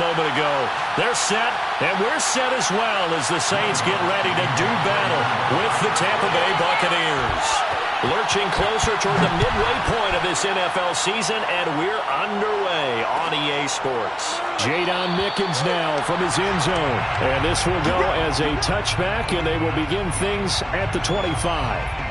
Moment ago. They're set, and we're set as well as the Saints get ready to do battle with the Tampa Bay Buccaneers. Lurching closer toward the midway point of this NFL season, and we're underway on EA Sports. Jadon Mickens now from his end zone. And this will go as a touchback, and they will begin things at the 25.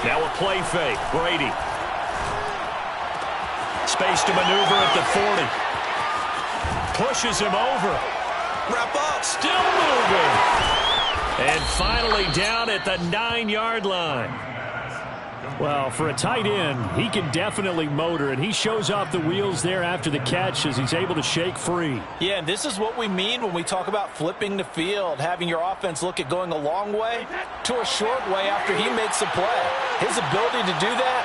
Now a play fake. Brady. Space to maneuver at the 40. Pushes him over. Wrap up. Still moving. And finally down at the 9-yard line. Well, for a tight end, he can definitely motor, and he shows off the wheels there after the catch as he's able to shake free. Yeah, and this is what we mean when we talk about flipping the field, having your offense look at going a long way to a short way after he makes a play. His ability to do that,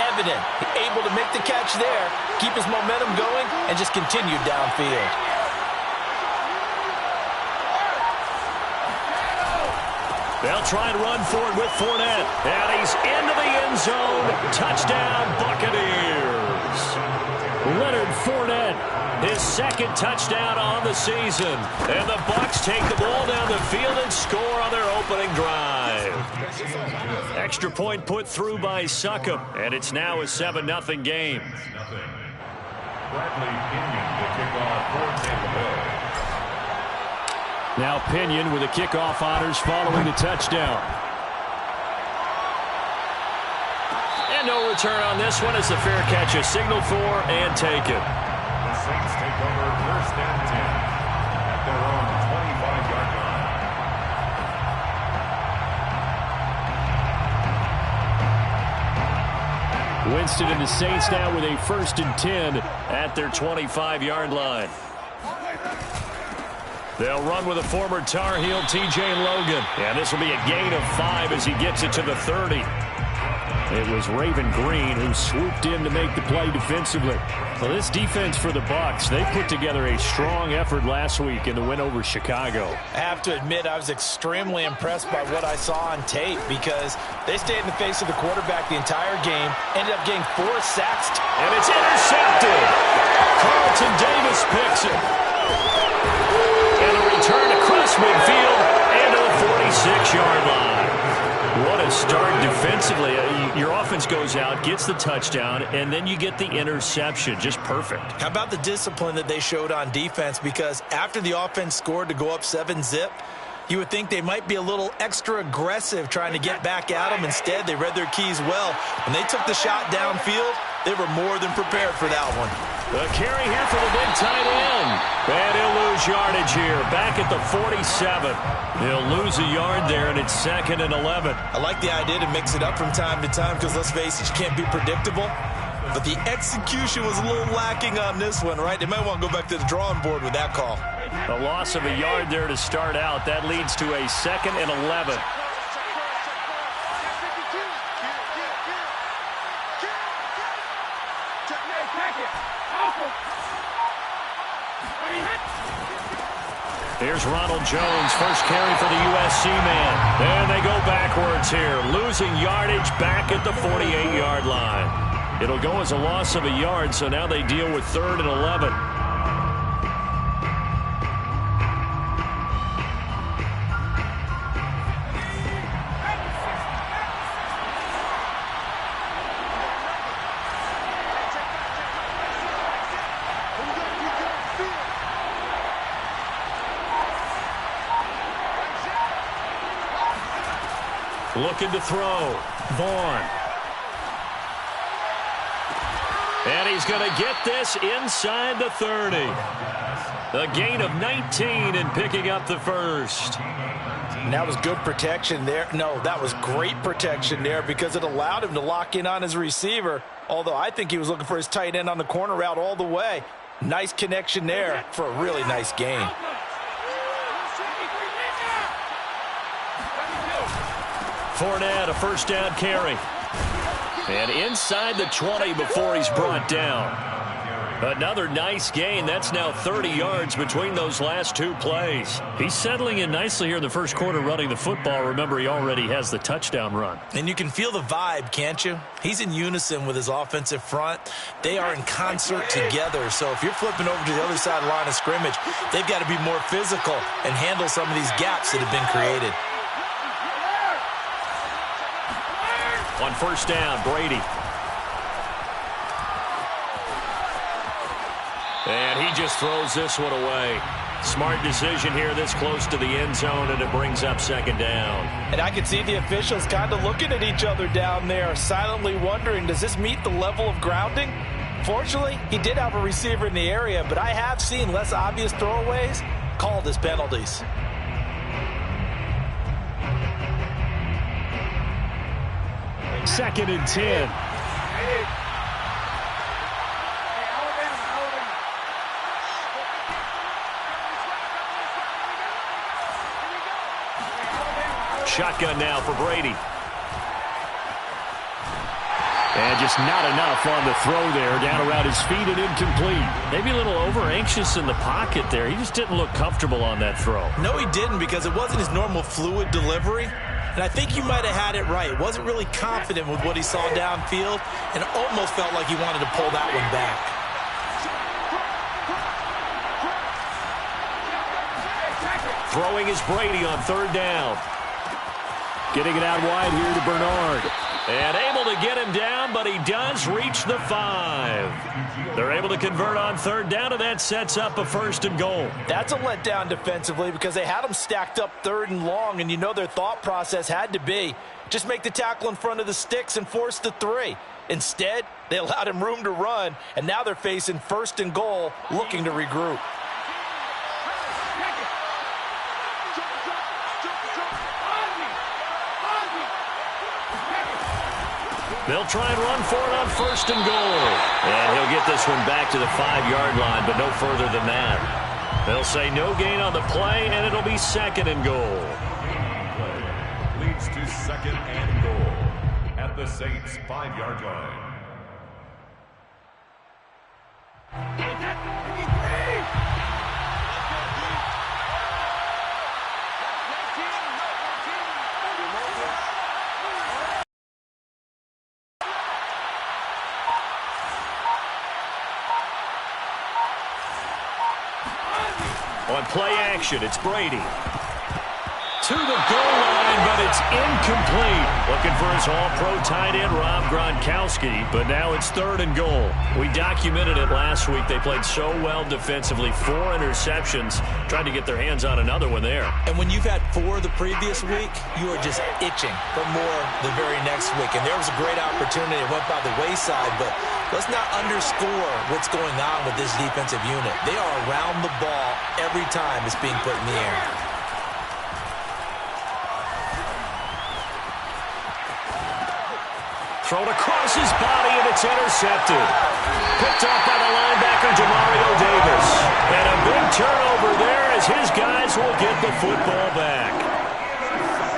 evident. Able to make the catch there, keep his momentum going, and just continue downfield. They'll try and run for it with Fournette. And he's into the end zone. Touchdown, Buccaneers. Leonard Fournette. His second touchdown on the season. And the Bucs take the ball down the field and score on their opening drive. Extra point put through by Succop. And it's now a 7-0 game. Bradley Pinion, the kickoff for Tampa Bay. Now Pinion with the kickoff honors following the touchdown. And no return on this one as the fair catch is signaled for and taken. The Saints take over first and 10 at their own 25-yard line. Winston and the Saints now with a first and 10 at their 25-yard line. They'll run with a former Tar Heel, T.J. Logan. And this will be a gain of 5 as he gets it to the 30. It was Raven Green who swooped in to make the play defensively. Well, this defense for the Bucs, they put together a strong effort last week in the win over Chicago. I have to admit, I was extremely impressed by what I saw on tape because they stayed in the face of the quarterback the entire game, ended up getting 4 sacks. And it's intercepted. Carlton Davis picks it. And a return across midfield and to the 46-yard line. What a start defensively. Your offense goes out, gets the touchdown, and then you get the interception. Just perfect. How about the discipline that they showed on defense? Because after the offense scored to go up 7-zip, you would think they might be a little extra aggressive trying to get back at them. Instead, they read their keys well. When they took the shot downfield, they were more than prepared for that one. The carry here for the big tight end. And he'll lose yardage here. Back at the 47. He'll lose a yard there, and it's 2nd and 11. I like the idea to mix it up from time to time because, let's face it, you can't be predictable. But the execution was a little lacking on this one, right? They might want to go back to the drawing board with that call. A loss of a yard there to start out. That leads to a 2nd and 11. Here's Ronald Jones, first carry for the USC man. And they go backwards here, losing yardage back at the 48-yard line. It'll go as a loss of a yard, so now they deal with 3rd and 11. Looking to throw. Vaughn. And he's going to get this inside the 30. A gain of 19 and picking up the first. And that was good protection there. No, that was great protection there because it allowed him to lock in on his receiver, although I think he was looking for his tight end on the corner route all the way. Nice connection there for a really nice gain. Fournette, a first down carry. And inside the 20 before he's brought down. Another nice gain. That's now 30 yards between those last two plays. He's settling in nicely here in the first quarter running the football. Remember, he already has the touchdown run. And you can feel the vibe, can't you? He's in unison with his offensive front. They are in concert together. So if you're flipping over to the other side of the line of scrimmage, they've got to be more physical and handle some of these gaps that have been created. On first down, Brady. And he just throws this one away. Smart decision here this close to the end zone, and it brings up second down. And I can see the officials kind of looking at each other down there, silently wondering, does this meet the level of grounding? Fortunately, he did have a receiver in the area, but I have seen less obvious throwaways called as penalties. Second and 10. Shotgun now for Brady. And just not enough on the throw there. Down around his feet and incomplete. Maybe a little over-anxious in the pocket there. He just didn't look comfortable on that throw. No, he didn't, because it wasn't his normal fluid delivery. And I think you might have had it right. Wasn't really confident with what he saw downfield, and almost felt like he wanted to pull that one back. Throwing is Brady on third down. Getting it out wide here to Bernard. And able to get him down, but he does reach the 5. They're able to convert on third down, and that sets up a first and goal. That's a letdown defensively because they had him stacked up third and long, and you know their thought process had to be just make the tackle in front of the sticks and force the 3. Instead, they allowed him room to run, and now they're facing first and goal, looking to regroup. They'll try and run for it on first and goal. And he'll get this one back to the 5-yard line, but no further than that. They'll say no gain on the play, and it'll be second and goal. Leads to second and goal at the Saints' 5-yard line. On play action, it's Brady. To the goal line, but it's incomplete. Looking for his all-pro tight end, Rob Gronkowski, but now it's third and goal. We documented it last week. They played so well defensively, 4 interceptions, trying to get their hands on another one there. And when you've had 4 the previous week, you are just itching for more the very next week. And there was a great opportunity. It went by the wayside, but let's not underscore what's going on with this defensive unit. They are around the ball every time it's being put in the air. Thrown across his body, and it's intercepted. Picked off by the linebacker, Demario Davis. And a big turnover there as his guys will get the football back.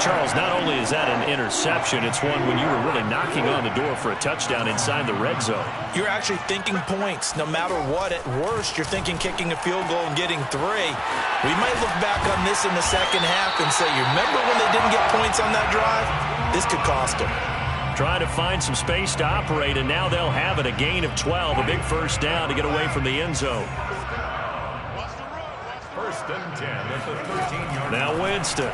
Charles, not only is that an interception, it's one when you were really knocking on the door for a touchdown inside the red zone. You're actually thinking points. No matter what, at worst, you're thinking kicking a field goal and getting 3. We might look back on this in the second half and say, you remember when they didn't get points on that drive? This could cost them. Trying to find some space to operate, and now they'll have it. A gain of 12, a big first down to get away from the end zone. First and 10 at the 13-yard line. Now Winston.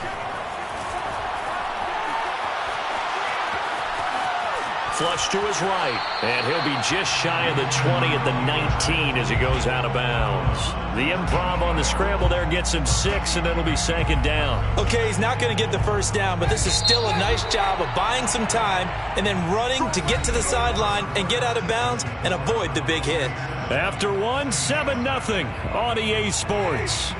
Flush to his right, and he'll be just shy of the 20 at the 19 as he goes out of bounds. The improv on the scramble there gets him 6, and it'll be second down. Okay, he's not going to get the first down, but this is still a nice job of buying some time and then running to get to the sideline and get out of bounds and avoid the big hit. After 1, 7-0 on EA Sports.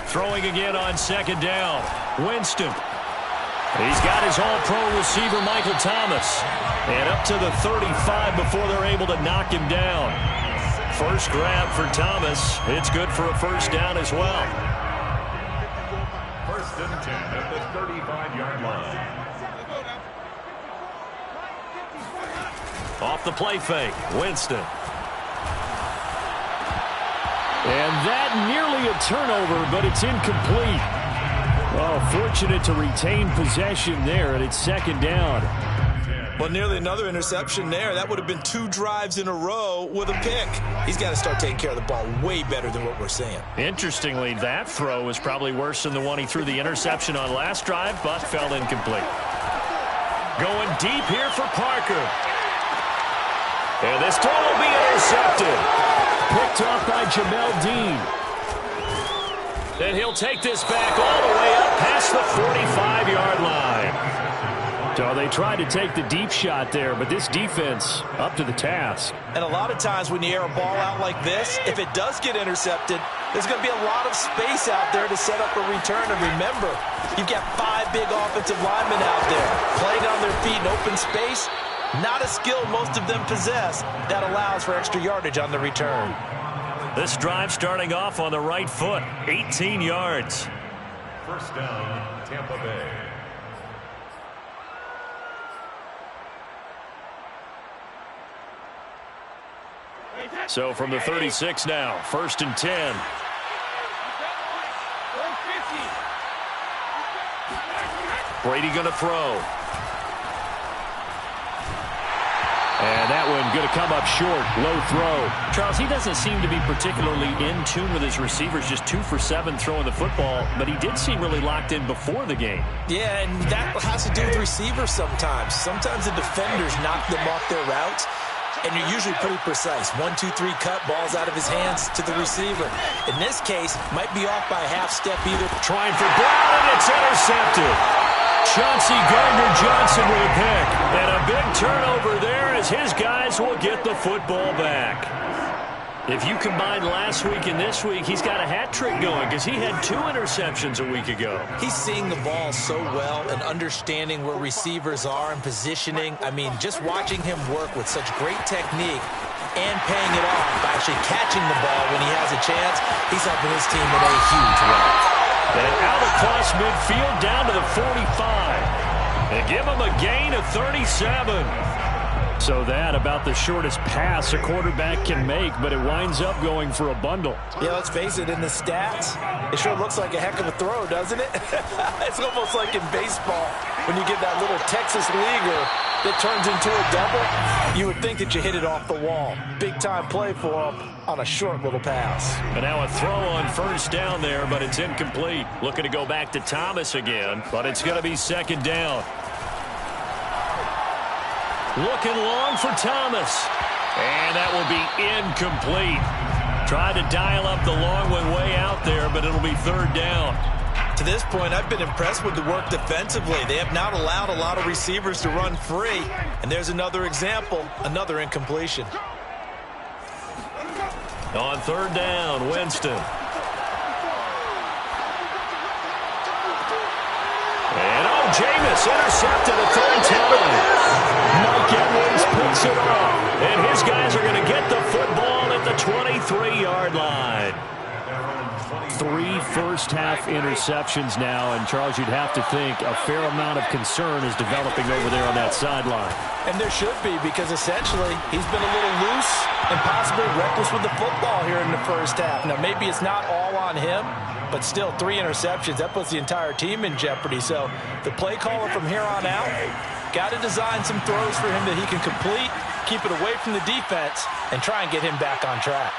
Throwing again on second down. Winston. He's got his all-pro receiver, Michael Thomas. And up to the 35 before they're able to knock him down. First grab for Thomas. It's good for a first down as well. First and 10 at the 35-yard line. Off the play fake, Winston. And that nearly a turnover, but it's incomplete. Oh, fortunate to retain possession there, and it's second down. Well, nearly another interception there. That would have been 2 drives in a row with a pick. He's got to start taking care of the ball way better than what we're seeing. Interestingly, that throw was probably worse than the one he threw the interception on last drive, but fell incomplete. Going deep here for Parker. And this throw will be intercepted. Picked off by Jamel Dean. And he'll take this back all the way up past the 45-yard line. So they tried to take the deep shot there, but this defense up to the task. And a lot of times when you air a ball out like this, if it does get intercepted, there's going to be a lot of space out there to set up a return. And remember, you've got 5 big offensive linemen out there playing on their feet in open space. Not a skill most of them possess that allows for extra yardage on the return. This drive starting off on the right foot, 18 yards. First down, Tampa Bay. So from the 36 now, first and 10. Brady going to throw. And that one going to come up short. Low throw. Charles, he doesn't seem to be particularly in tune with his receivers. Just 2 for 7 throwing the football. But he did seem really locked in before the game. Yeah, and that has to do with receivers sometimes. Sometimes the defenders knock them off their routes. And you're usually pretty precise. 1, 2, 3 cut, balls out of his hands to the receiver. In this case, might be off by a half step either. Trying for Brown, and it's intercepted. Chauncey Gardner-Johnson with a pick. And a big turnover there as his guys will get the football back. If you combine last week and this week, he's got a hat trick going because he had 2 interceptions a week ago. He's seeing the ball so well and understanding where receivers are and positioning. I mean, just watching him work with such great technique and paying it off by actually catching the ball when he has a chance, he's helping his team in a huge way. And out across midfield down to the 45. And give him a gain of 37. So that about the shortest pass a quarterback can make, but it winds up going for a bundle. Yeah, let's face it, in the stats, it sure looks like a heck of a throw, doesn't it? It's almost like in baseball when you get that little Texas leaguer that turns into a double. You would think that you hit it off the wall. Big-time play for him on a short little pass. And now a throw on first down there, but it's incomplete. Looking to go back to Thomas again, but it's going to be second down. Looking long for Thomas. And that will be incomplete. Tried to dial up the long one way out there, but it'll be third down. To this point, I've been impressed with the work defensively. They have not allowed a lot of receivers to run free. And there's another example, another incompletion. On third down, Winston. And Jameis intercepted a third time. Mike Edwards picks it off. And his guys are going to get the football at the 23-yard line. 3 first-half interceptions now. And, Charles, you'd have to think a fair amount of concern is developing over there on that sideline. And there should be, because essentially he's been a little loose and possibly reckless with the football here in the first half. Now, maybe it's not all on him, but still 3 interceptions. That puts the entire team in jeopardy. So the play caller from here on out got to design some throws for him that he can complete, keep it away from the defense, and try and get him back on track.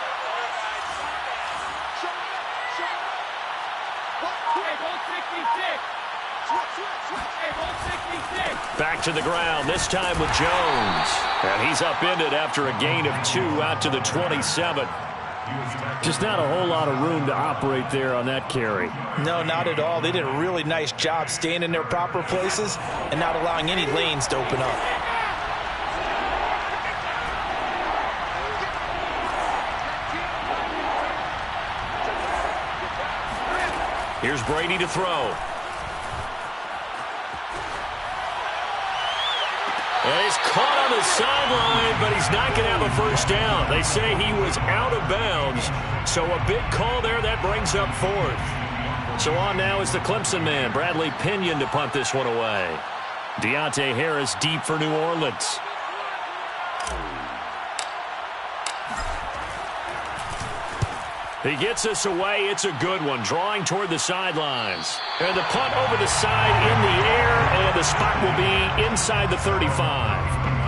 Back to the ground, this time with Jones. And he's upended after a gain of 2 out to the 27. Just not a whole lot of room to operate there on that carry. No, not at all. They did a really nice job staying in their proper places and not allowing any lanes to open up. Here's Brady to throw. And he's caught on the sideline, but he's not going to have a first down. They say he was out of bounds, so a big call there. That brings up fourth. So on now is the Clemson man, Bradley Pinion, to punt this one away. Deontay Harris deep for New Orleans. He gets us away. It's a good one, drawing toward the sidelines. And the punt over the side in the air, and the spot will be inside the 35.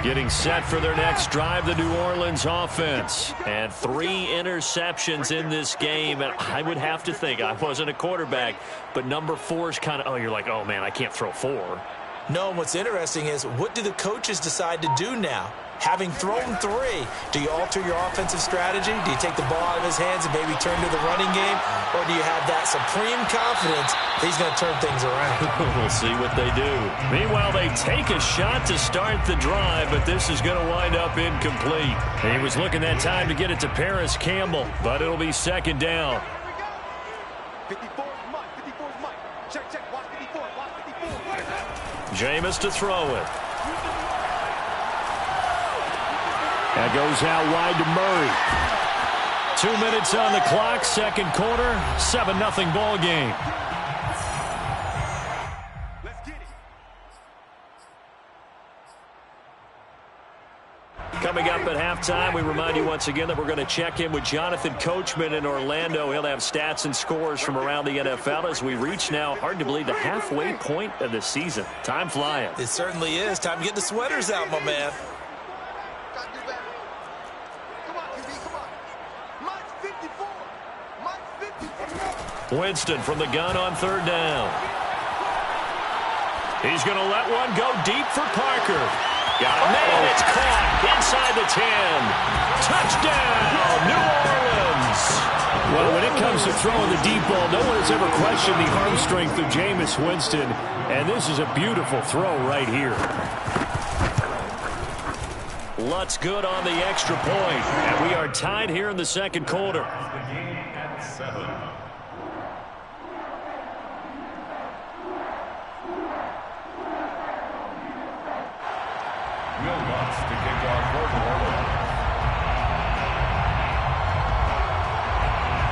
Getting set for their next drive, the New Orleans offense. And 3 interceptions in this game. And I would have to think, I wasn't a quarterback, but number 4 is kind of, oh, you're like, oh, man, I can't throw 4. No, and what's interesting is, what do the coaches decide to do now? Having thrown 3, do you alter your offensive strategy? Do you take the ball out of his hands and maybe turn to the running game? Or do you have that supreme confidence that he's going to turn things around? We'll see what they do. Meanwhile, they take a shot to start the drive, but this is going to wind up incomplete. He was looking that time to get it to Paris Campbell, but it'll be second down. 54 is Mike. 54 is Mike. Check, check. Watch 54. Watch 54. Jameis to throw it. That goes out wide to Murray. 2 minutes on the clock, second quarter, 7-0 ball game. Let's get it. Coming up at halftime, we remind you once again that we're going to check in with Jonathan Coachman in Orlando. He'll have stats and scores from around the NFL as we reach now, hard to believe, the halfway point of the season. Time flying. It certainly is. Time to get the sweaters out, my man. Winston from the gun on third down. He's going to let one go deep for Parker. Got a man. It's caught inside the 10. Touchdown, New Orleans. Well, when it comes to throwing the deep ball, no one has ever questioned the arm strength of Jameis Winston, and this is a beautiful throw right here. Lutz good on the extra point, and we are tied here in the second quarter. The game at 7. Will Lutz to kick off for New Orleans.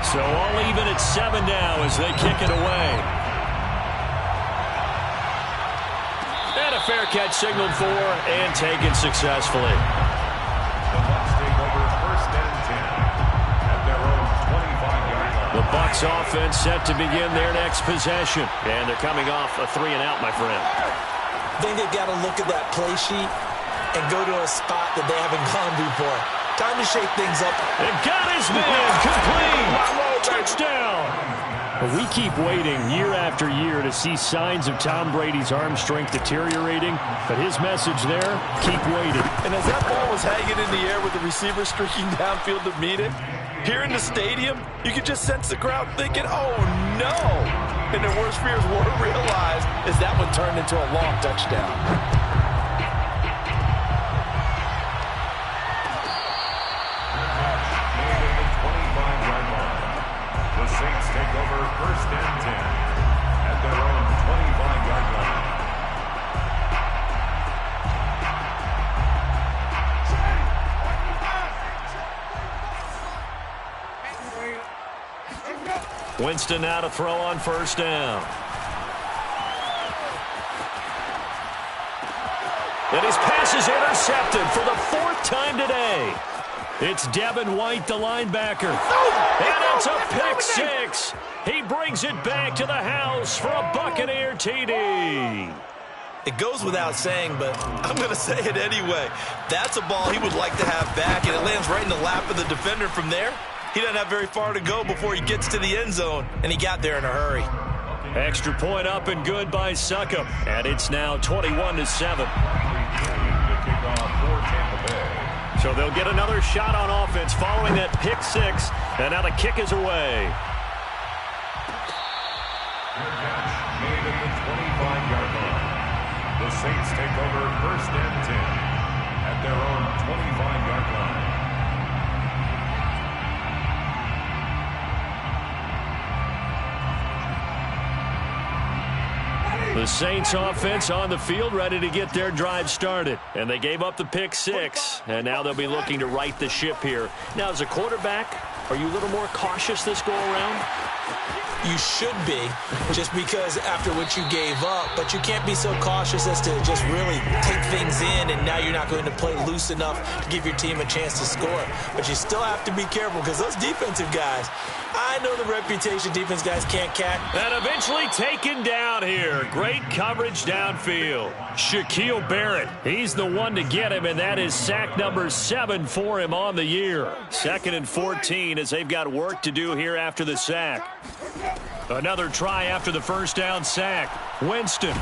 So all even at 7 now as they kick it away. And a fair catch signaled for and taken successfully. The Bucs take over first and 10 at their own 25-yard line. The Bucs offense set to begin their next possession. And they're coming off a 3-and-out, my friend. I think they've got to look at that play sheet and go to a spot that they haven't gone before. Time to shake things up. And got his man complete. Touchdown. Well, we keep waiting year after year to see signs of Tom Brady's arm strength deteriorating, but his message there, keep waiting. And as that ball was hanging in the air with the receiver streaking downfield to meet it, here in the stadium, you could just sense the crowd thinking, oh, no. And their worst fears were realized as that one turned into a long touchdown. Saints take over first and 10 at their own 25-yard line. Winston now to throw on first down. And his pass is intercepted for the 4th time today. It's Devin White, the linebacker. And it's a pick 6. He brings it back to the house for a Buccaneer TD. It goes without saying, but I'm going to say it anyway. That's a ball he would like to have back, and it lands right in the lap of the defender from there. He doesn't have very far to go before he gets to the end zone, and he got there in a hurry. Extra point up and good by Succop. And it's now 21-7. So they'll get another shot on offense following that pick 6. And now the kick is away. Catch made at the 25-yard line. The Saints take over 1st and 10 at their own 25-yard line. The Saints offense on the field ready to get their drive started. And they gave up the pick 6. And now they'll be looking to right the ship here. Now, as a quarterback, are you a little more cautious this go around? You should be, just because after what you gave up, but you can't be so cautious as to just really take things in, and now you're not going to play loose enough to give your team a chance to score. But you still have to be careful because those defensive guys, I know the reputation defense guys can't catch. And eventually taken down here. Great coverage downfield. Shaquille Barrett, he's the one to get him, and that is sack number 7 for him on the year. 2nd and 14 as they've got work to do here after the sack. Another try after the first down sack. Winston.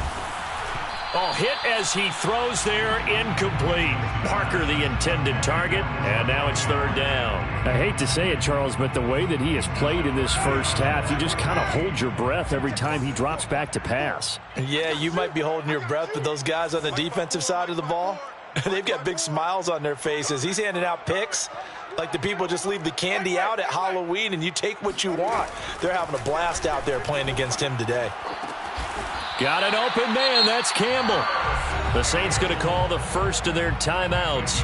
Oh, hit as he throws there, incomplete. Parker the intended target, and now it's 3rd down. I hate to say it, Charles, but the way that he has played in this first half, you just kind of hold your breath every time he drops back to pass. Yeah, you might be holding your breath, but those guys on the defensive side of the ball, they've got big smiles on their faces. He's handing out picks like the people just leave the candy out at Halloween and you take what you want. They're having a blast out there playing against him today. Got an open man. That's Campbell. The Saints going to call the first of their timeouts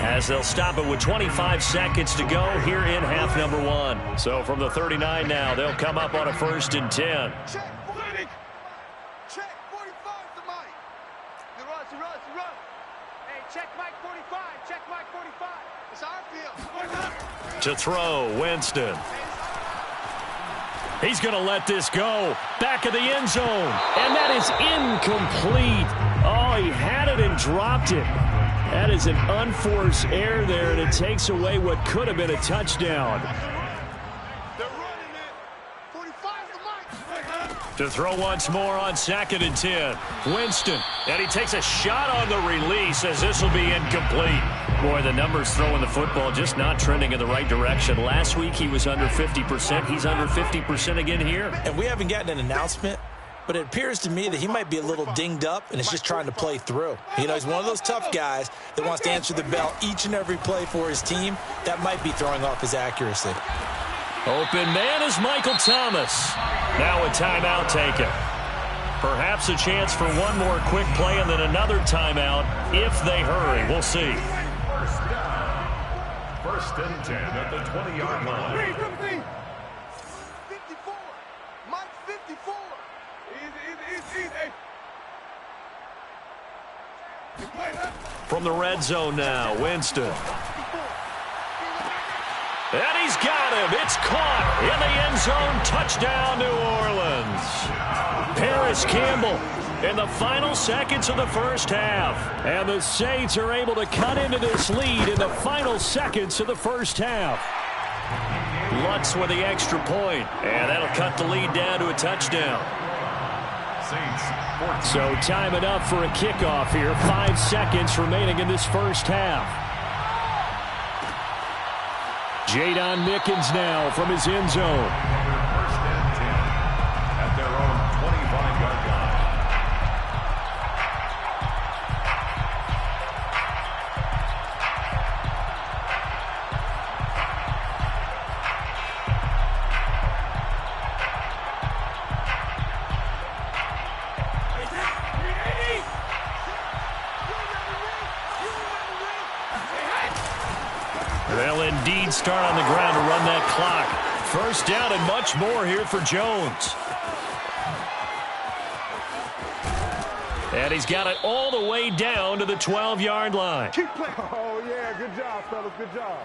as they'll stop it with 25 seconds to go here in half number 1. So from the 39 now, they'll come up on a 1st and 10. Check, 40. Check, 45 to Mike. You run. Hey, check Mike 45. Check Mike 45. It's our field. To throw, Winston. He's going to let this go. Back of the end zone. And that is incomplete. Oh, he had it and dropped it. That is an unforced error there, and it takes away what could have been a touchdown. They're running it. 45 to Mike. To throw once more on 2nd and 10. Winston. And he takes a shot on the release as this will be incomplete. Boy, the numbers throwing the football just not trending in the right direction. Last week he was under 50%. He's under 50% again here. And we haven't gotten an announcement, but it appears to me that he might be a little dinged up and is just trying to play through. You know, he's one of those tough guys that wants to answer the bell each and every play for his team. That might be throwing off his accuracy. Open man is Michael Thomas. Now a timeout taken. Perhaps a chance for one more quick play and then another timeout if they hurry. We'll see. 1st and 10 at the 20-yard line. 54. Mike 54. Easy. From the red zone now, Winston. And he's got him. It's caught in the end zone. Touchdown, New Orleans. Paris Campbell in the final seconds of the first half. And the Saints are able to cut into this lead in the final seconds of the first half. Lutz with the extra point, and that'll cut the lead down to a touchdown. So time it up for a kickoff here. 5 seconds remaining in this first half. Jadon Mickens now from his end zone. 1st and 10 at their own 25-yard line. They'll indeed start on the ground to run that clock. First down and much more here for Jones. And he's got it all the way down to the 12-yard line. Keep playing. Oh, yeah. Good job, fellas. Good job.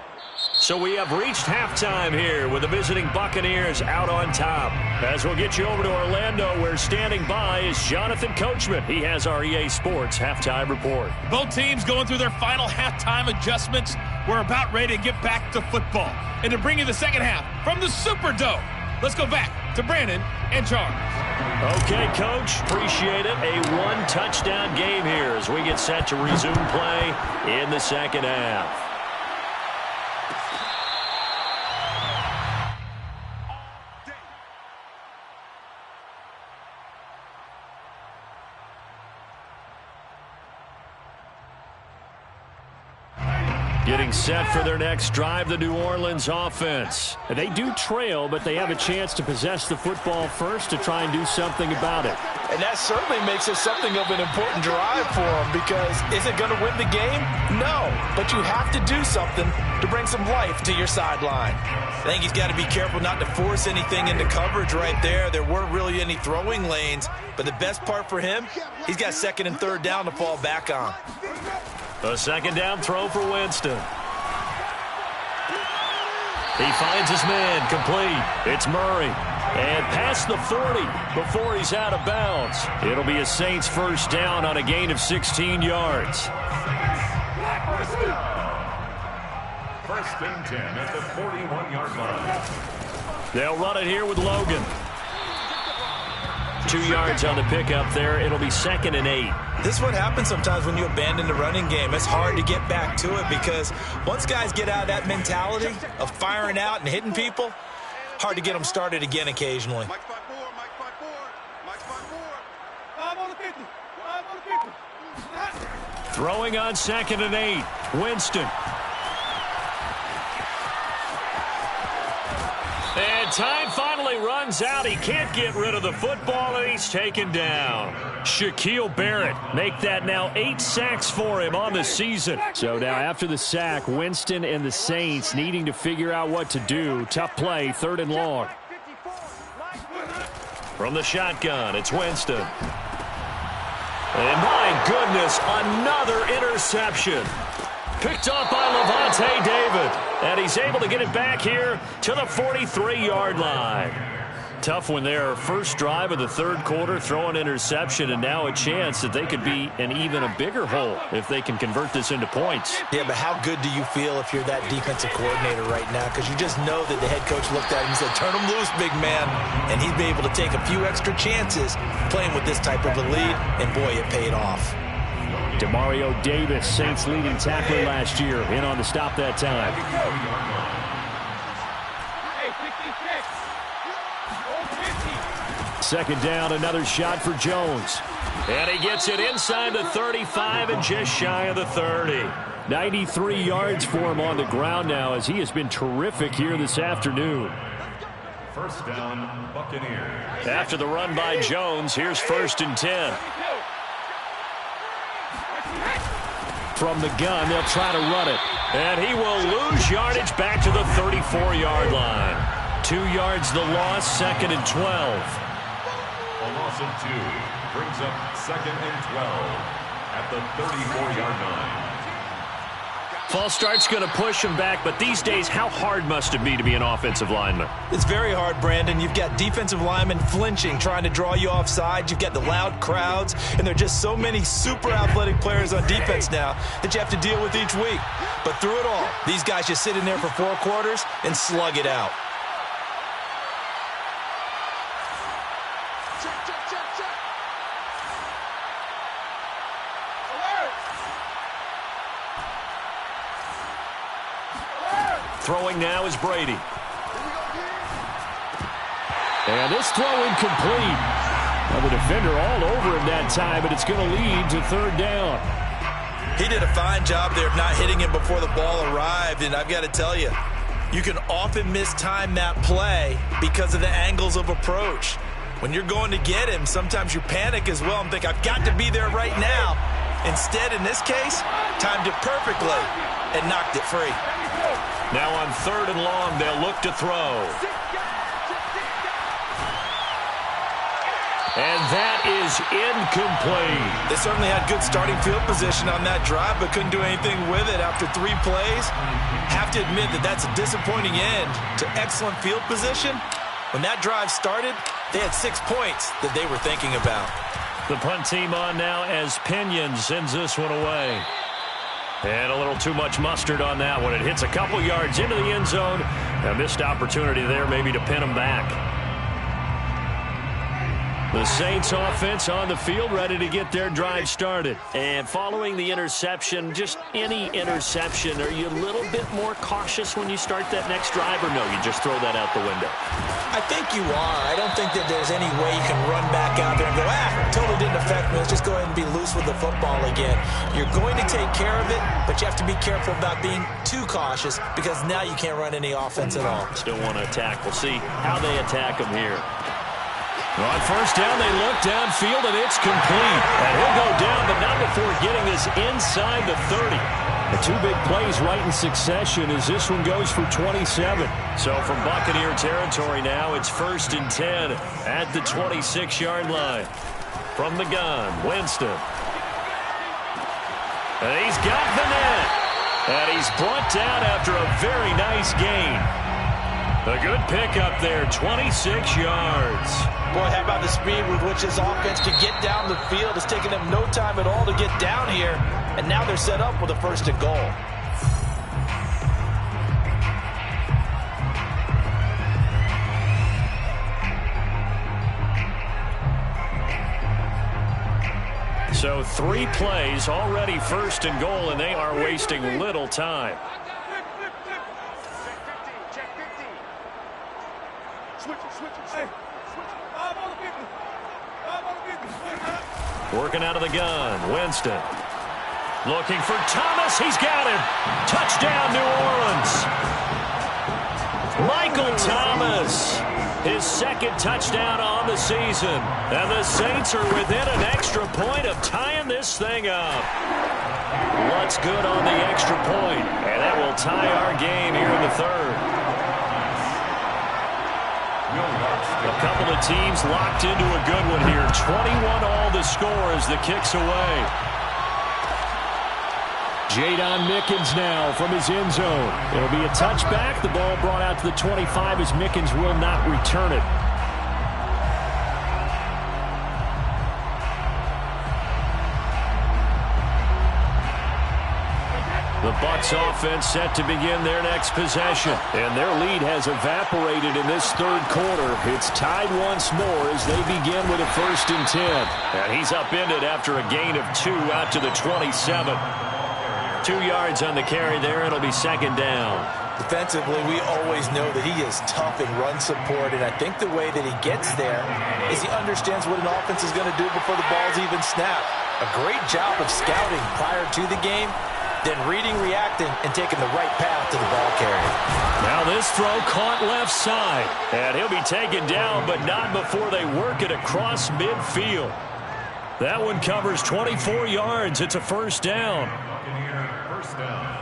So we have reached halftime here with the visiting Buccaneers out on top. As we'll get you over to Orlando, where standing by is Jonathan Coachman. He has our EA Sports halftime report. Both teams going through their final halftime adjustments. We're about ready to get back to football. And to bring you the second half from the Superdome, let's go back to Brandon and Charles. Okay, Coach, appreciate it. A one-touchdown game here as we get set to resume play in the second half. Getting set for their next drive, the New Orleans offense. They do trail, but they have a chance to possess the football first to try and do something about it. And that certainly makes it something of an important drive for them, because is it going to win the game? No, but you have to do something to bring some life to your sideline. I think he's got to be careful not to force anything into coverage right there. There weren't really any throwing lanes, but the best part for him, he's got second and third down to fall back on. A second down throw for Winston. He finds his man, complete. It's Murray. And past the 40 before he's out of bounds. It'll be a Saints first down on a gain of 16 yards. First and 10 at the 41-yard line. They'll run it here with Logan. 2 yards on the pickup there. It'll be 2nd and 8. This is what happens sometimes when you abandon the running game. It's hard to get back to it, because once guys get out of that mentality of firing out and hitting people, hard to get them started again occasionally. Mike 5-4, Mike 5-4, Mike 5-4. I'm on the 50. I'm on the 50. Throwing on 2nd and 8. Winston. And time finally runs out. He can't get rid of the football, and he's taken down. Shaquille Barrett make that now 8 sacks for him on the season. So now after the sack, Winston and the Saints needing to figure out what to do. Tough play, 3rd and long. From the shotgun, it's Winston. And my goodness, another interception. Picked up by Levante David. And he's able to get it back here to the 43-yard line. Tough one there. First drive of the third quarter, throw an interception, and now a chance that they could be in even a bigger hole if they can convert this into points. Yeah, but how good do you feel if you're that defensive coordinator right now? Because you just know that the head coach looked at him and said, turn him loose, big man. And he'd be able to take a few extra chances playing with this type of a lead, and boy, it paid off. Demario Davis, Saints leading tackler last year, in on the stop that time. Second down, another shot for Jones. And he gets it inside the 35 and just shy of the 30. 93 yards for him on the ground now, as he has been terrific here this afternoon. First down, Buccaneers. After the run by Jones, here's 1st and 10. From the gun, they'll try to run it. And he will lose yardage back to the 34-yard line. 2 yards the loss, 2nd and 12. A loss of 2 brings up 2nd and 12 at the 34-yard line. False start's going to push him back, but these days, how hard must it be to be an offensive lineman? It's very hard, Brandon. You've got defensive linemen flinching, trying to draw you off sides. You've got the loud crowds, and there are just so many super athletic players on defense now that you have to deal with each week. But through it all, these guys just sit in there for 4 quarters and slug it out. Throwing now is Brady. And this throw incomplete. Well, the defender all over him that time, but it's going to lead to 3rd down. He did a fine job there of not hitting him before the ball arrived, and I've got to tell you, you can often mistime that play because of the angles of approach. When you're going to get him, sometimes you panic as well and think, I've got to be there right now. Instead, in this case, timed it perfectly and knocked it free. Now on 3rd and long, they'll look to throw. And that is incomplete. They certainly had good starting field position on that drive, but couldn't do anything with it after 3 plays. Have to admit that that's a disappointing end to excellent field position. When that drive started, they had 6 points that they were thinking about. The punt team on now as Pinion sends this one away. And a little too much mustard on that one. It hits a couple yards into the end zone. A missed opportunity there maybe to pin them back. The Saints offense on the field, ready to get their drive started. And following the interception, just any interception, are you a little bit more cautious when you start that next drive, or no, you just throw that out the window? I think you are. I don't think that there's any way you can run back out there and go, totally didn't affect me. Let's just go ahead and be loose with the football again. You're going to take care of it, but you have to be careful about being too cautious because now you can't run any offense at all. Still want to attack. We'll see how they attack them here. On first down, they look downfield, and it's complete. And he'll go down, but not before getting this inside the 30. The two big plays right in succession as this one goes for 27. So from Buccaneer territory now, it's 1st and 10 at the 26-yard line. From the gun, Winston. And he's got the net. And he's brought down after a very nice gain. A good pickup there, 26 yards. Boy, how about the speed with which this offense can get down the field? It's taken them no time at all to get down here, and now they're set up with a 1st and goal. So 3 plays, already 1st and goal, and they are wasting little time. Working out of the gun, Winston. Looking for Thomas. He's got him. Touchdown, New Orleans. Michael Thomas, his 2nd touchdown on the season. And the Saints are within an extra point of tying this thing up. What's good on the extra point? And that will tie our game here in the 3rd. A couple of teams locked into a good one here. 21-all the score as the kick's away. Jadon Mickens now from his end zone. It'll be a touchback. The ball brought out to the 25 as Mickens will not return it. The Bucs offense set to begin their next possession. And their lead has evaporated in this 3rd quarter. It's tied once more as they begin with a 1st and 10. And he's upended after a gain of 2 out to the 27. 2 yards on the carry there. It'll be 2nd down. Defensively, we always know that he is tough in run support, and I think the way that he gets there is he understands what an offense is going to do before the ball's even snapped. A great job of scouting prior to the game, then reading, reacting, and taking the right path to the ball carrier. Now this throw caught left side, and he'll be taken down, but not before they work it across midfield. That one covers 24 yards. It's a 1st down. First down.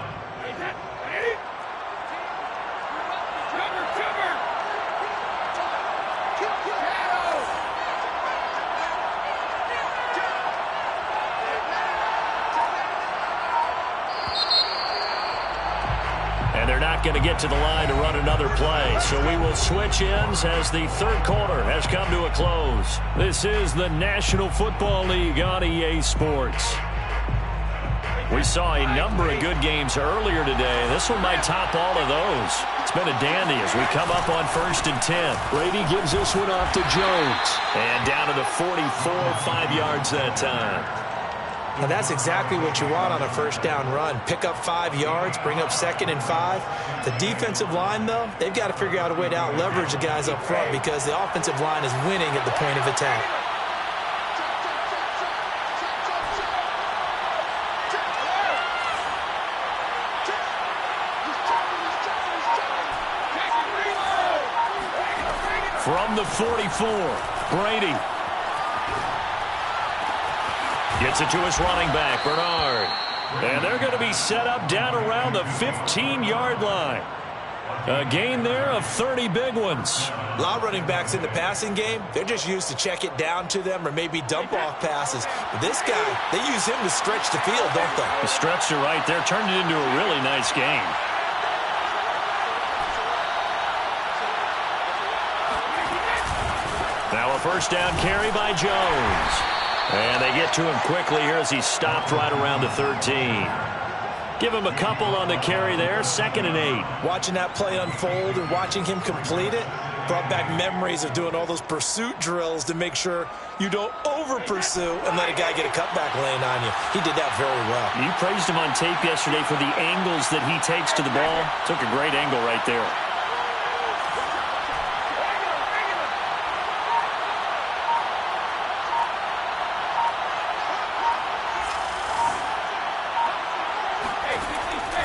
And they're not going to get to the line to run another play. So we will switch ends as the 3rd quarter has come to a close. This is the National Football League on EA Sports. We saw a number of good games earlier today. This one might top all of those. It's been a dandy as we come up on 1st and 10. Brady gives this one off to Jones. And down to the 44, 5 yards that time. Now that's exactly what you want on a 1st down run. Pick up 5 yards, bring up 2nd and 5. The defensive line, though, they've got to figure out a way to out-leverage the guys up front because the offensive line is winning at the point of attack. From the 44, Brady. Gets it to his running back, Bernard. And they're going to be set up down around the 15-yard line. A gain there of 30 big ones. A lot of running backs in the passing game, they're just used to check it down to them or maybe dump off passes. But this guy, they use him to stretch the field, don't they? He stretched it right there, turned it into a really nice game. Now a 1st down carry by Jones. And they get to him quickly here as he stopped right around the 13. Give him a couple on the carry there, 2nd and 8. Watching that play unfold and watching him complete it, Brought back memories of doing all those pursuit drills to make sure you don't over-pursue and let a guy get a cutback lane on you. He did that very well. You praised him on tape yesterday for the angles that he takes to the ball. Took a great angle right there.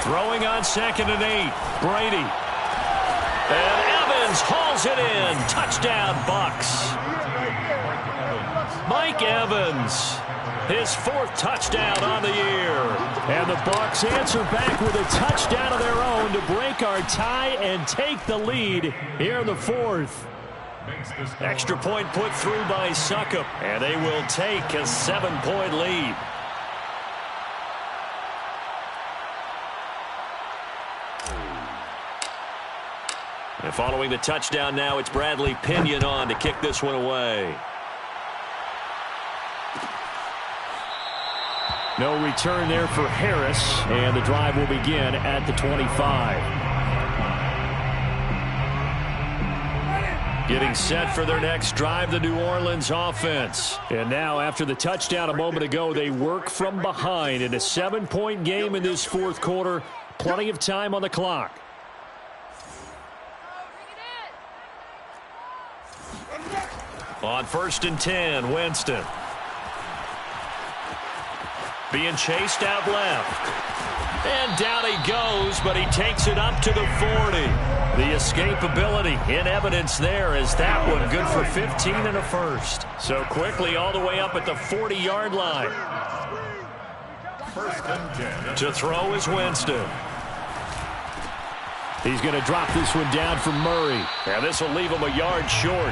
Throwing on 2nd and 8. Brady. And Evans hauls it in. Touchdown, Bucks. Mike Evans, his 4th touchdown on the year. And the Bucks answer back with a touchdown of their own to break our tie and take the lead here in the 4th. Extra point put through by Succop, and they will take a 7-point lead. And following the touchdown now, it's Bradley Pinion on to kick this one away. No return there for Harris, and the drive will begin at the 25. Getting set for their next drive, the New Orleans offense. And now, after the touchdown a moment ago, they work from behind in a 7-point game in this 4th quarter. Plenty of time on the clock. On 1st and 10, Winston. Being chased out left. And down he goes, but he takes it up to the 40. The escapability in evidence there as that one good for 15 and a first. So quickly all the way up at the 40-yard line. 1st and 10. To throw is Winston. He's going to drop this one down for Murray. And this will leave him a yard short.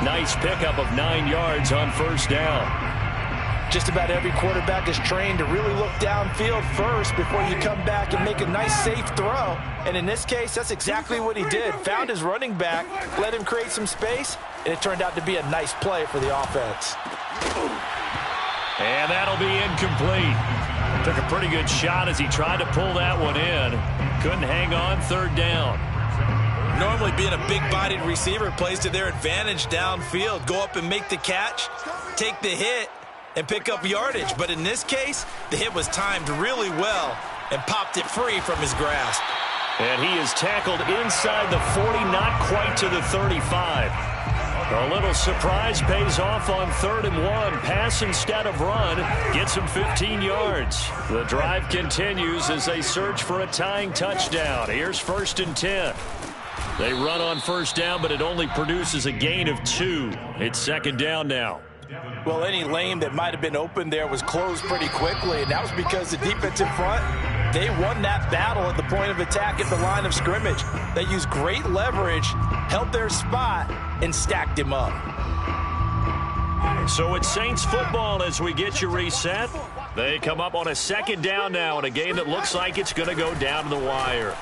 Nice pickup of 9 yards on 1st down. Just about every quarterback is trained to really look downfield first before you come back and make a nice, safe throw. And in this case, that's exactly what he did. Found his running back, let him create some space, and it turned out to be a nice play for the offense. And that'll be incomplete. Took a pretty good shot as he tried to pull that one in. Couldn't hang on 3rd down. Normally being a big-bodied receiver plays to their advantage downfield. Go up and make the catch, take the hit, and pick up yardage. But in this case, the hit was timed really well and popped it free from his grasp. And he is tackled inside the 40, not quite to the 35. A little surprise pays off on 3rd and 1. Pass instead of run. Gets him 15 yards. The drive continues as they search for a tying touchdown. Here's 1st and 10. They run on 1st down, but it only produces a gain of 2. It's 2nd down now. Well, any lane that might have been open there was closed pretty quickly, and that was because the defensive front, they won that battle at the point of attack at the line of scrimmage. They used great leverage, held their spot, and stacked him up. So it's Saints football as we get you reset. They come up on a 2nd down now in a game that looks like it's going to go down to the wire.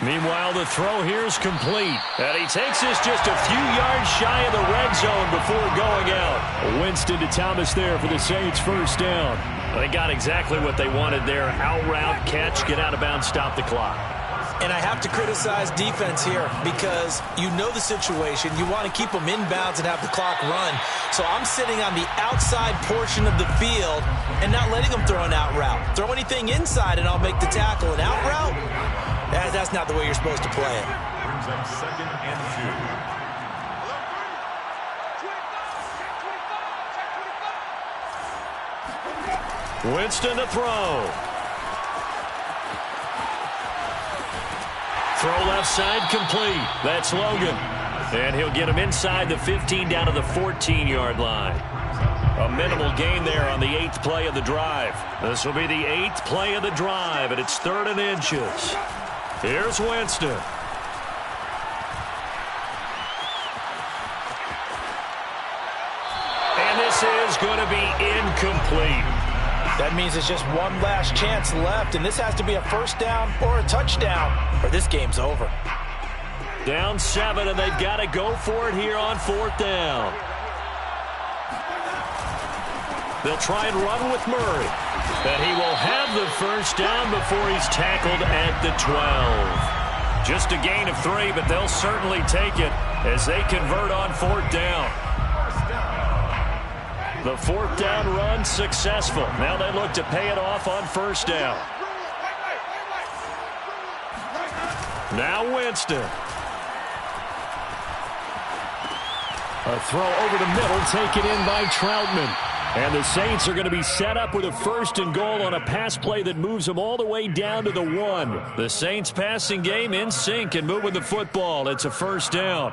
Meanwhile, the throw here is complete. And he takes this just a few yards shy of the red zone before going out. Winston to Thomas there for the Saints 1st down. They got exactly what they wanted there. Out route, catch, get out of bounds, stop the clock. And I have to criticize defense here because you know the situation. You want to keep them inbounds and have the clock run. So I'm sitting on the outside portion of the field and not letting them throw an out route. Throw anything inside and I'll make the tackle. An out route? That's not the way you're supposed to play it. Brings up 2nd and 2. Winston to throw. Throw left side complete. That's Logan. And he'll get him inside the 15 down to the 14-yard line. A minimal gain there on the 8th play of the drive. This will be the 8th play of the drive, and it's 3rd and inches. Here's Winston. And this is going to be incomplete. That means it's just one last chance left, and this has to be a 1st down or a touchdown, or this game's over. Down 7, and they've got to go for it here on 4th down. They'll try and run with Murray. And he will have the 1st down before he's tackled at the 12. Just a gain of 3, but they'll certainly take it as they convert on 4th down. The 4th down run successful. Now they look to pay it off on 1st down. Now Winston. A throw over the middle taken in by Troutman. And the Saints are going to be set up with a 1st and goal on a pass play that moves them all the way down to the 1. The Saints passing game in sync and moving the football. It's a 1st down.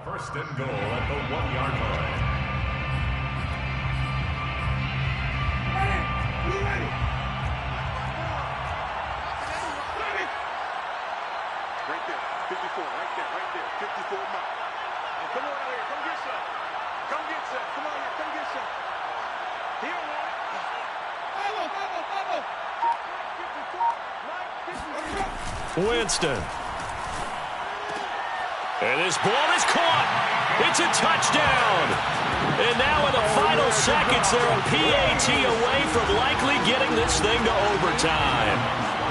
1st and goal at the 1-yard line. Right there, 54, right there, 54 miles. Come on out here, come get some. Come get some. Come on here, come get some. Here, man. Winston. And this ball is caught. It's a touchdown. And now in the final seconds, they're a PAT away from likely getting this thing to overtime.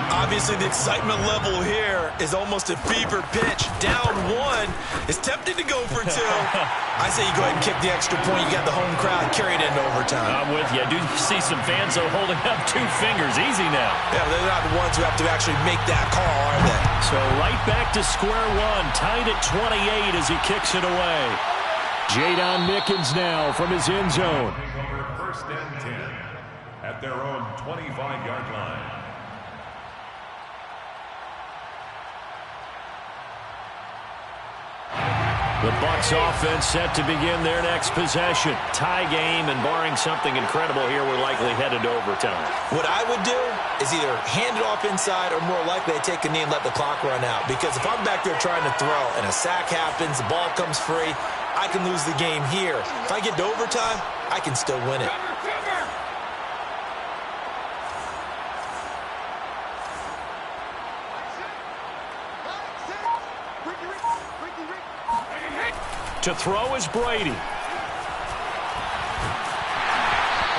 Obviously, the excitement level here is almost a fever pitch. Down 1 is tempted to go for 2. I say you go ahead and kick the extra point. You got the home crowd carried into overtime. I'm with you. I do see some fans, though, holding up 2 fingers. Easy now. Yeah, they're not the ones who have to actually make that call, are they? So right back to square one. Tied at 28 as he kicks it away. Jadon Mickens now from his end zone. Taking over 1st and 10 at their own 25-yard line. The Bucs offense set to begin their next possession. Tie game, and barring something incredible here, we're likely headed to overtime. What I would do is either hand it off inside or more likely I take a knee and let the clock run out. Because if I'm back there trying to throw and a sack happens, the ball comes free, I can lose the game here. If I get to overtime, I can still win it. To throw is Brady.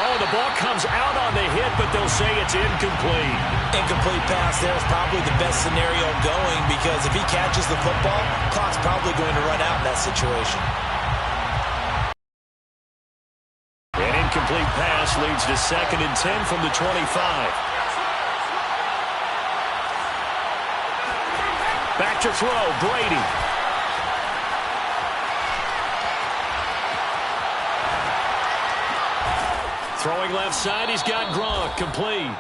Oh, the ball comes out on the hit, but they'll say it's incomplete. Incomplete pass there is probably the best scenario going because if he catches the football, clock's probably going to run out in that situation. An incomplete pass leads to 2nd and 10 from the 25. Back to throw, Brady. Throwing left side, he's got Gronk, complete.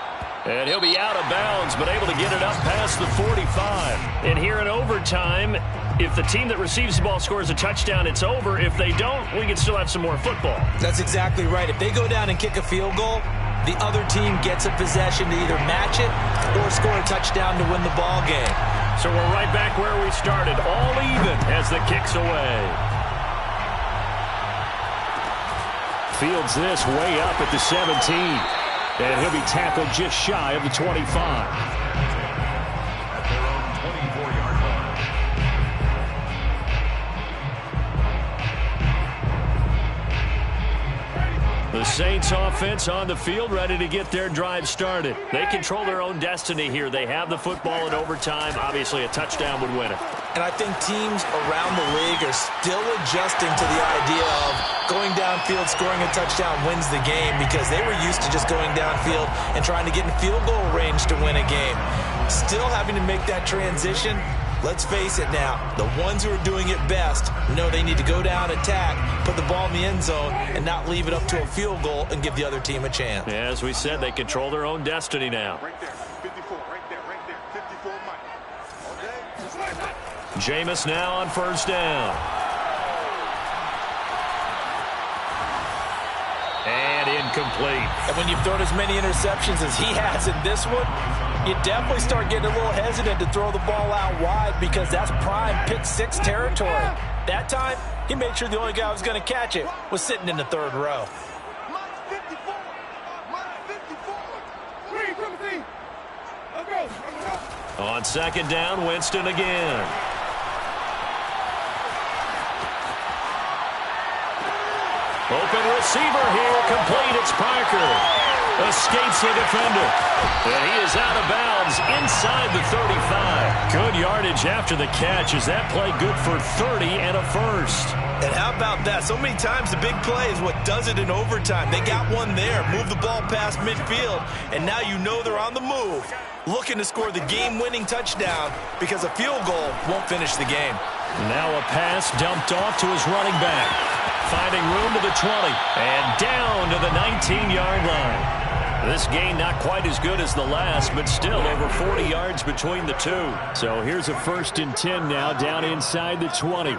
And he'll be out of bounds, but able to get it up past the 45. And here in overtime, if the team that receives the ball scores a touchdown, it's over. If they don't, we can still have some more football. That's exactly right. If they go down and kick a field goal, the other team gets a possession to either match it or score a touchdown to win the ball game. So we're right back where we started, all even as the kick's away. Fields this way up at the 17. And he'll be tackled just shy of the 25. At their own 24-yard line. The Saints offense on the field, ready to get their drive started. They control their own destiny here. They have the football in overtime. Obviously, a touchdown would win it. And I think teams around the league are still adjusting to the idea of going downfield, scoring a touchdown wins the game because they were used to just going downfield and trying to get in field goal range to win a game. Still having to make that transition. Let's face it now, the ones who are doing it best know they need to go down, attack, put the ball in the end zone, and not leave it up to a field goal and give the other team a chance. Yeah, as we said, they control their own destiny now. Right there, 54, right there, 54 Mike. Okay. Jameis now on 1st down. And incomplete. And when you've thrown as many interceptions as he has in this one, you definitely start getting a little hesitant to throw the ball out wide because that's prime pick 6 territory. That time, he made sure the only guy who was going to catch it was sitting in the 3rd row. Mike 54. Mike 54. Let's go. On 2nd down, Winston again. Open receiver here, complete, it's Parker. Escapes the defender. And he is out of bounds inside the 35. Good yardage after the catch. Is that play good for 30 and a first? And how about that? So many times the big play is what does it in overtime. They got one there, move the ball past midfield, and now you know they're on the move, looking to score the game-winning touchdown because a field goal won't finish the game. Now a pass dumped off to his running back. Finding room to the 20 and down to the 19-yard line. This gain not quite as good as the last, but still over 40 yards between the two. So here's a 1st and 10 now down inside the 20. Here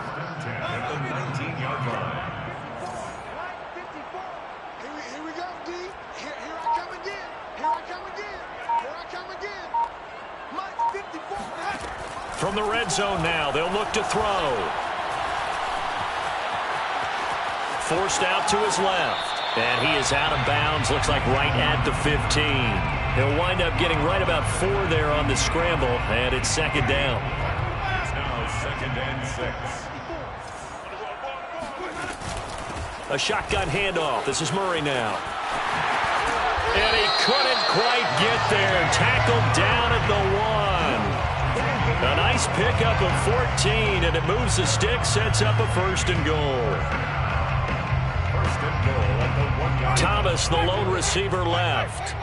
we go, D. Here I come again. Here I come again. Here I come again. Mike 54. From the red zone now, they'll look to throw. Forced out to his left. And he is out of bounds, looks like right at the 15. He'll wind up getting right about 4 there on the scramble, and it's 2nd down. Now 2nd and 6. A shotgun handoff. This is Murray now. And he couldn't quite get there. Tackled down at the 1. A nice pickup of 14, and it moves the stick, sets up a 1st and goal. Thomas, the lone receiver, left.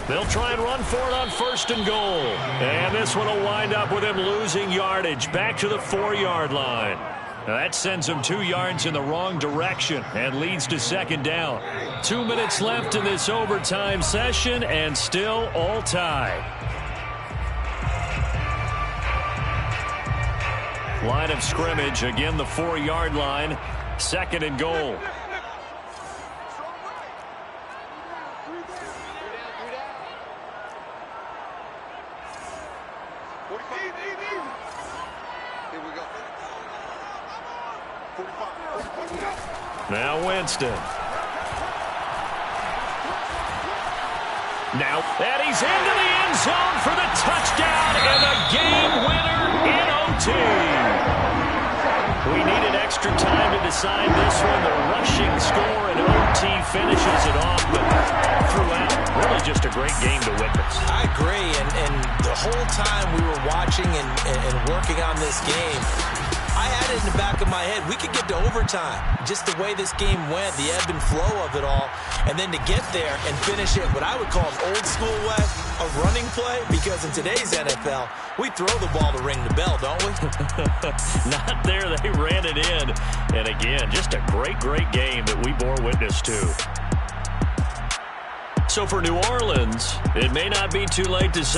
They'll try and run for it on 1st and goal. And this one will wind up with him losing yardage back to the 4-yard line. Now that sends him 2 yards in the wrong direction and leads to 2nd down. 2 minutes left in this overtime session and still all tied. Line of scrimmage, again the 4-yard line, 2nd and goal. Now Winston. Now, and he's into the end zone for the touchdown and the game winner in OT. We needed extra time to decide this one. The rushing score and OT finishes it off, but throughout, really just a great game to witness. I agree, and the whole time we were watching and working on this game, I had it in the back of my head. We could get to overtime. Just the way this game went, the ebb and flow of it all. And then to get there and finish it, what I would call an old school way, a running play. Because in today's NFL, we throw the ball to ring the bell, don't we? Not there. They ran it in. And again, just a great, great game that we bore witness to. So for New Orleans, it may not be too late to say